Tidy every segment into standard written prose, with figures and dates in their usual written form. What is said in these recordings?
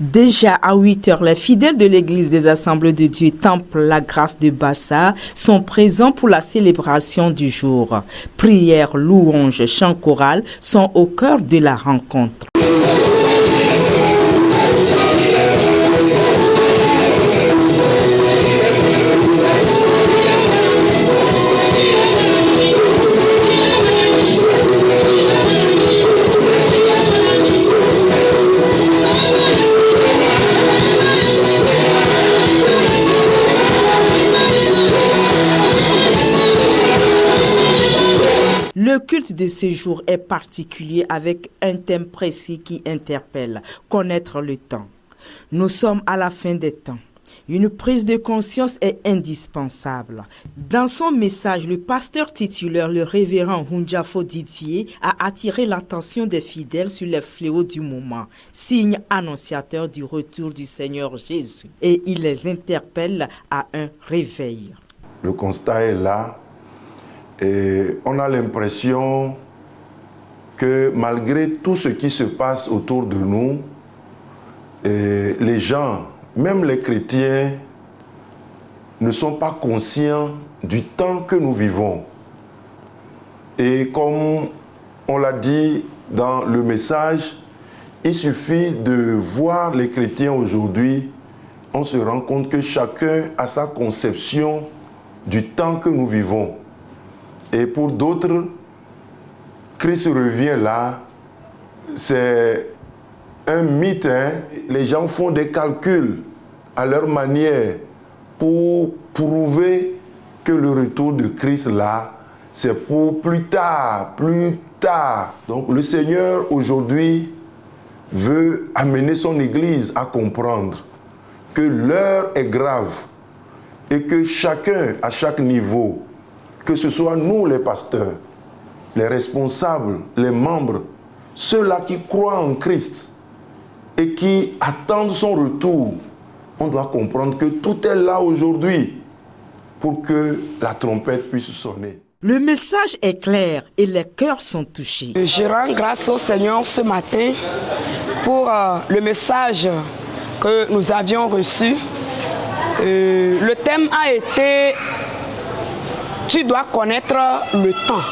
Déjà à 8 heures, les fidèles de l'église des Assemblées de Dieu Temple la Grâce de Bassa sont présents pour la célébration du jour. Prières, louanges, chants choraux sont au cœur de la rencontre. Le culte de ce jour est particulier avec un thème précis qui interpelle, connaître le temps. Nous sommes à la fin des temps. Une prise de conscience est indispensable. Dans son message, le pasteur titulaire, le révérend Hunjafo Didier, a attiré l'attention des fidèles sur les fléaux du moment, signe annonciateur du retour du Seigneur Jésus. Et il les interpelle à un réveil. Le constat est là. Et on a l'impression que malgré tout ce qui se passe autour de nous, les gens, même les chrétiens, ne sont pas conscients du temps que nous vivons. Et comme on l'a dit dans le message, il suffit de voir les chrétiens aujourd'hui, on se rend compte que chacun a sa conception du temps que nous vivons. Et pour d'autres, Christ revient là, c'est un mythe. Les gens font des calculs à leur manière pour prouver que le retour de Christ là, c'est pour plus tard, plus tard. Donc le Seigneur aujourd'hui veut amener son Église à comprendre que l'heure est grave et que chacun, à chaque niveau, que ce soit nous les pasteurs, les responsables, les membres, ceux-là qui croient en Christ et qui attendent son retour, on doit comprendre que tout est là aujourd'hui pour que la trompette puisse sonner. Le message est clair et les cœurs sont touchés. Je rends grâce au Seigneur ce matin pour le message que nous avions reçu. Le thème a été « Tu dois connaître le temps ».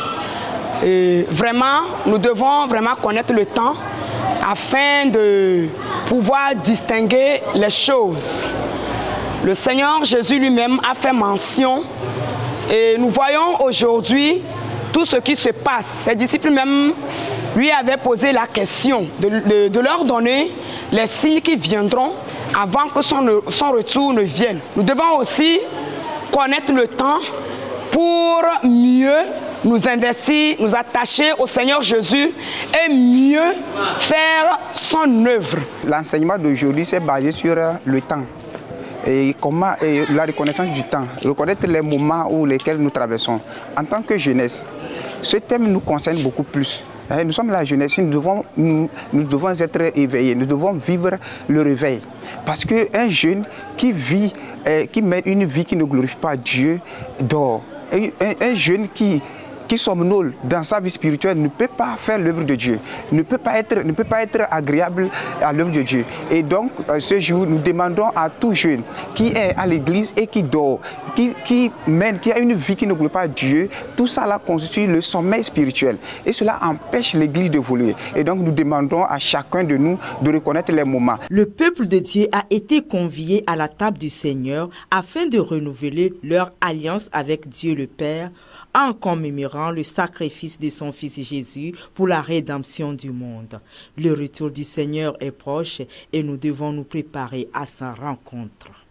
Vraiment, nous devons vraiment connaître le temps afin de pouvoir distinguer les choses. Le Seigneur Jésus lui-même a fait mention et nous voyons aujourd'hui tout ce qui se passe. Ses disciples même lui avaient posé la question de leur donner les signes qui viendront avant que son retour ne vienne. Nous devons aussi connaître le temps pour mieux nous investir, nous attacher au Seigneur Jésus et mieux faire son œuvre. L'enseignement d'aujourd'hui s'est basé sur le temps et la reconnaissance du temps, reconnaître les moments lesquels nous traversons. En tant que jeunesse, ce thème nous concerne beaucoup plus. Nous sommes la jeunesse, nous devons être éveillés, nous devons vivre le réveil. Parce qu'un jeune qui mène une vie qui ne glorifie pas Dieu dort. Un jeune qui somnole dans sa vie spirituelle ne peut pas faire l'œuvre de Dieu, ne peut pas être agréable à l'œuvre de Dieu. Et donc, ce jour, nous demandons à tout jeune qui est à l'église et qui dort, qui a une vie qui ne glorifie pas Dieu, tout ça là constitue le sommeil spirituel. Et cela empêche l'église d'évoluer. Et donc, nous demandons à chacun de nous de reconnaître les moments. Le peuple de Dieu a été convié à la table du Seigneur afin de renouveler leur alliance avec Dieu le Père en commémorant le sacrifice de son Fils Jésus pour la rédemption du monde. Le retour du Seigneur est proche et nous devons nous préparer à sa rencontre.